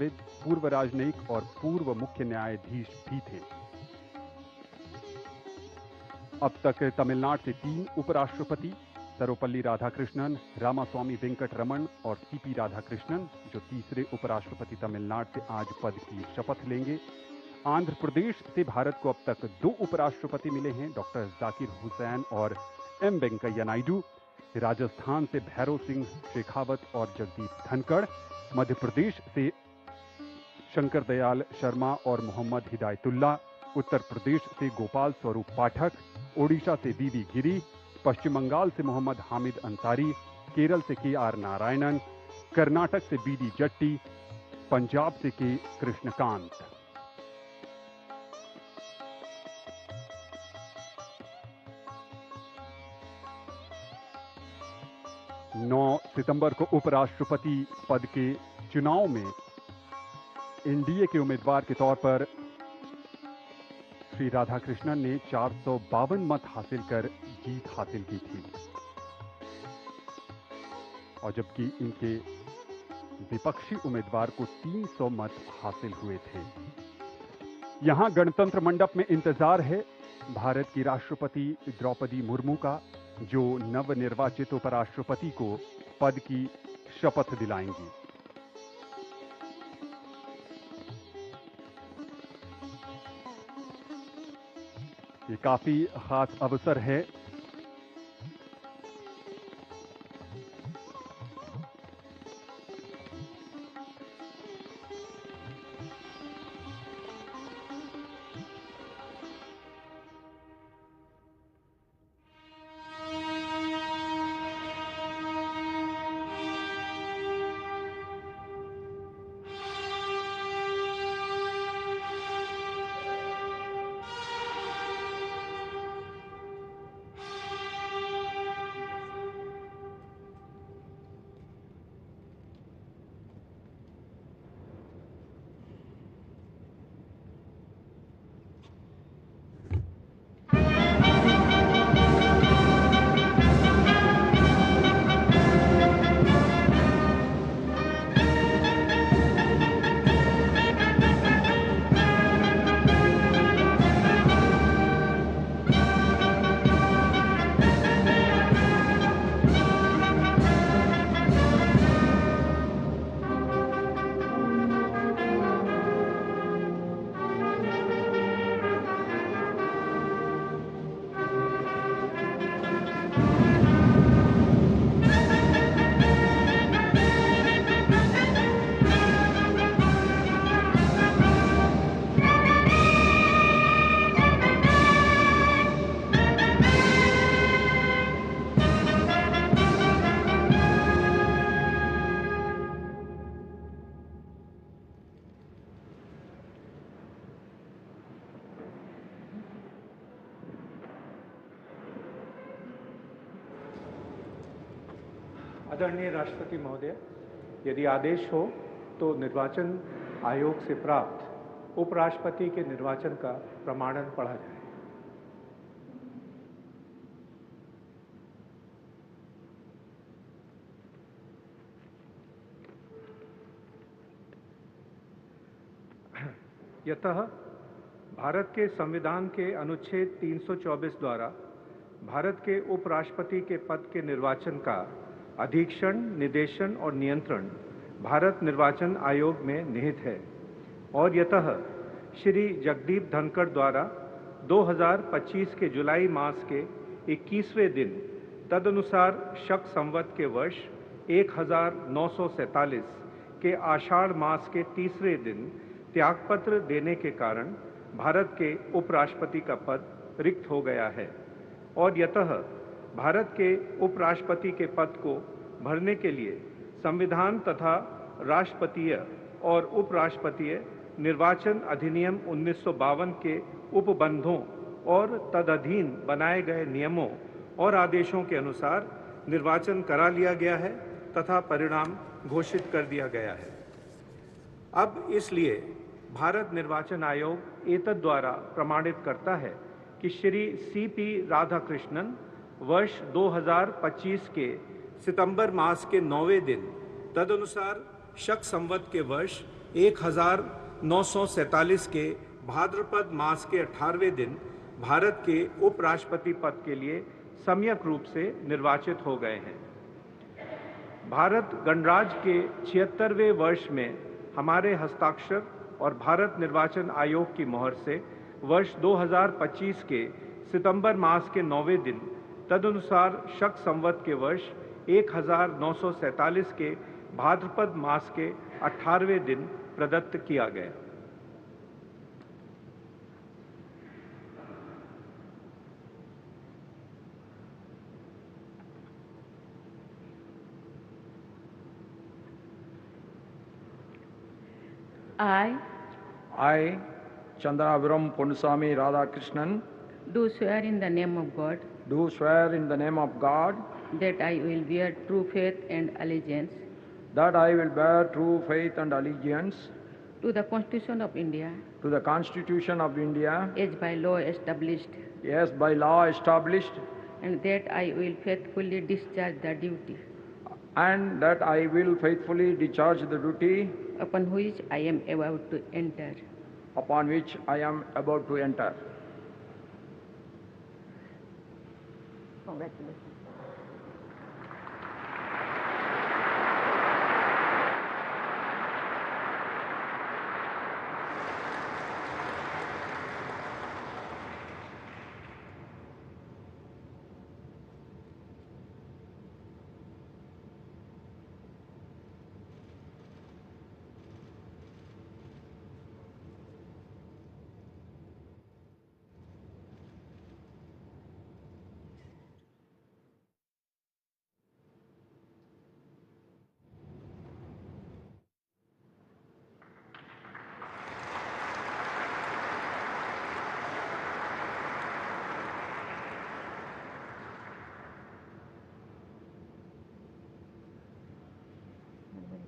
शिक्षाविद, पूर्व राजनयिक और पूर्व मुख्य न्यायाधीश भी थे। अब तक तमिलनाडु से 3 उपराष्ट्रपति, सर्वपल्ली राधाकृष्णन, रामास्वामी वेंकटरमण और सीपी राधाकृष्णन, जो तीसरे उपराष्ट्रपति तमिलनाडु से आज पद की शपथ लेंगे। आंध्र प्रदेश से भारत को अब तक 2 उपराष्ट्रपति मिले हैं, डॉक्टर जाकिर हुसैन और एम वेंकैया नायडू। राजस्थान से भैरव सिंह शेखावत और जगदीप धनखड़, मध्य प्रदेश से शंकर दयाल शर्मा और मोहम्मद हिदायतुल्ला, उत्तर प्रदेश से गोपाल स्वरूप पाठक, ओडिशा से वीवी गिरी, पश्चिम बंगाल से मोहम्मद हामिद अंसारी, केरल से के.आर. नारायणन, कर्नाटक से बी.डी. जट्टी, पंजाब से के. कृष्णकांत। नौ सितंबर को उपराष्ट्रपति पद के चुनाव में एनडीए के उम्मीदवार के तौर पर श्री राधाकृष्णन ने 452 मत हासिल कर जीत हासिल की थी, और जबकि इनके विपक्षी उम्मीदवार को 300 मत हासिल हुए थे। यहां गणतंत्र मंडप में इंतजार है भारत की राष्ट्रपति द्रौपदी मुर्मू का, जो नवनिर्वाचित उपराष्ट्रपति को पद की शपथ दिलाएंगी। ये काफी खास अवसर है। आदरणीय राष्ट्रपति महोदय, यदि आदेश हो तो निर्वाचन आयोग से प्राप्त उपराष्ट्रपति के निर्वाचन का प्रमाणन पढ़ा जाए। यतः भारत के संविधान के अनुच्छेद 324 द्वारा भारत के उपराष्ट्रपति के पद के निर्वाचन का अधीक्षण, निर्देशन और नियंत्रण भारत निर्वाचन आयोग में निहित है, और यतः श्री जगदीप धनखड़ द्वारा 2025 के जुलाई मास के 21वें दिन तदनुसार शक संवत के वर्ष 1947 के आषाढ़ मास के तीसरे दिन त्यागपत्र देने के कारण भारत के उपराष्ट्रपति का पद रिक्त हो गया है, और यतः भारत के उपराष्ट्रपति के पद को भरने के लिए संविधान तथा राष्ट्रपतीय और उपराष्ट्रपतीय निर्वाचन अधिनियम 1952 के उपबंधों और तदधीन बनाए गए नियमों और आदेशों के अनुसार निर्वाचन करा लिया गया है तथा परिणाम घोषित कर दिया गया है। अब इसलिए भारत निर्वाचन आयोग एतद् द्वारा प्रमाणित करता है कि श्री सीपी राधाकृष्णन वर्ष 2025 के सितंबर मास के 9वें दिन तदनुसार शक संवत के वर्ष 1947 के भाद्रपद मास के 18वें दिन भारत के उपराष्ट्रपति पद के लिए सम्यक रूप से निर्वाचित हो गए हैं। भारत गणराज्य के 76वें वर्ष में हमारे हस्ताक्षर और भारत निर्वाचन आयोग की मोहर से वर्ष 2025 के सितंबर मास के 9वें दिन तदनुसार शक संवत के वर्ष 1947 के भाद्रपद मास के 18वें दिन प्रदत्त किया गया। I, Chandraviram Ponnusamy Radhakrishnan, do swear in the name of God do swear in the name of God that I will bear true faith and allegiance that I will bear true faith and allegiance to the Constitution of India to the Constitution of India as by law established, as by law established, and that I will faithfully discharge the duty and that I will faithfully discharge the duty upon which I am about to enter. upon which I am about to enter. Congratulations.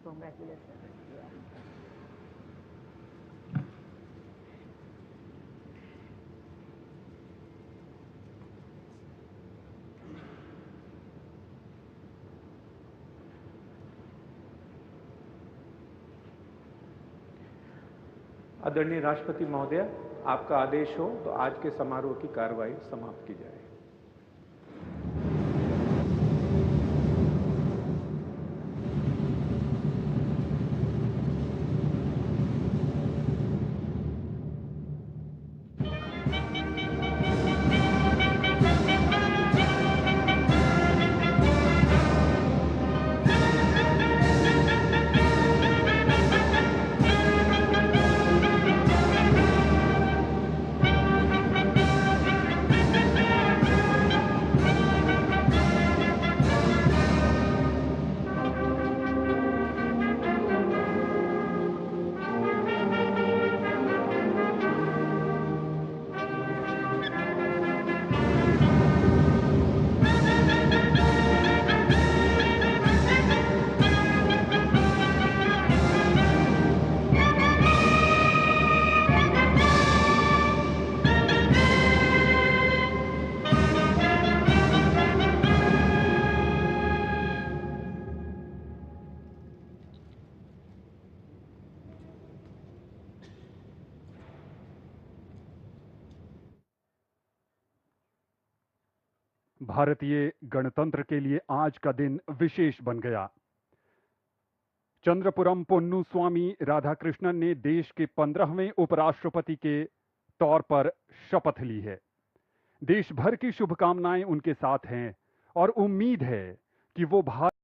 Congratulations. आदरणीय राष्ट्रपति महोदय, आपका आदेश हो तो आज के समारोह की कार्रवाई समाप्त की जाए। भारतीय गणतंत्र के लिए आज का दिन विशेष बन गया। चंद्रपुरम पोन्नुस्वामी राधाकृष्णन ने देश के 15वें उपराष्ट्रपति के तौर पर शपथ ली है। देश भर की शुभकामनाएं उनके साथ हैं और उम्मीद है कि वो भारत